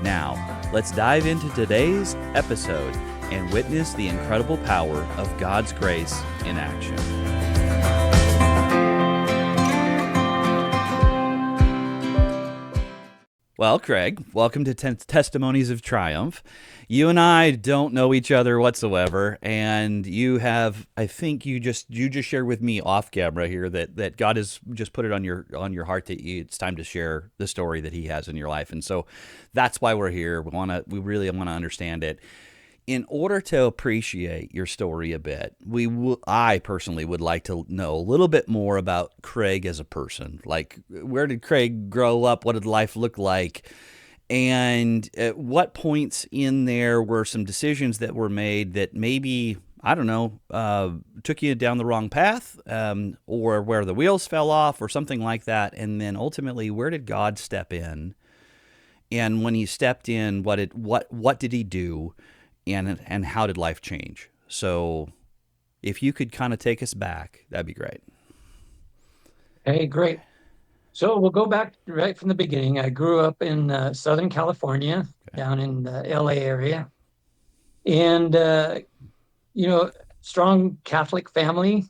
Now, let's dive into today's episode and witness the incredible power of God's grace in action. Well, Craig, welcome to Testimonies of Triumph. You and I don't know each other whatsoever, and you have, I think you just shared with me off camera here that God has just put it on your heart that it's time to share the story that He has in your life, and so that's why we're here. We really want to understand it. In order to appreciate your story a bit, I personally would like to know a little bit more about Craig as a person. Like, where did Craig grow up? What did life look like? And at what points in there were some decisions that were made that maybe, I don't know, took you down the wrong path, or where the wheels fell off or something like that? And then ultimately, where did God step in? And when He stepped in, what did He do? And how did life change? So if you could kind of take us back, that'd be great. Hey, great. So we'll go back right from the beginning. I grew up in Southern California, down in the LA area. And, strong Catholic family,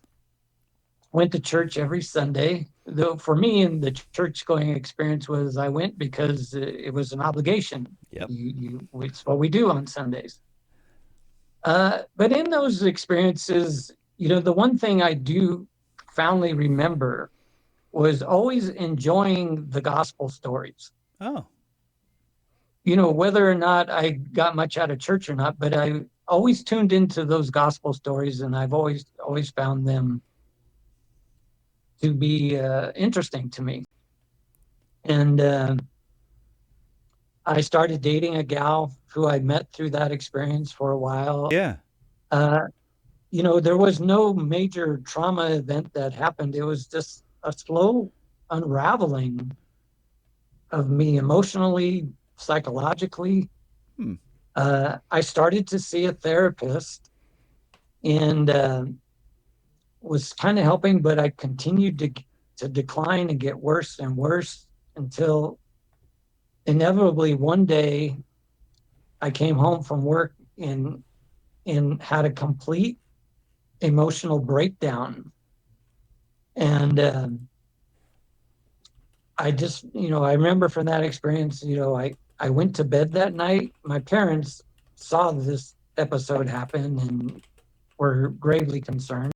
went to church every Sunday. Though for me, and the church going experience was I went because it was an obligation. Yep. It's what we do on Sundays. But in those experiences, the one thing I do profoundly remember was always enjoying the gospel stories. Oh. Whether or not I got much out of church or not, but I always tuned into those gospel stories, and I've always found them to be interesting to me. And I started dating a gal who I met through that experience for a while. Yeah. There was no major trauma event that happened. It was just a slow unraveling of me emotionally, psychologically. I started to see a therapist and was kind of helping, but I continued to decline and get worse and worse until inevitably one day I came home from work and had a complete emotional breakdown. And I just, I remember from that experience, I went to bed that night. My parents saw this episode happen and were gravely concerned.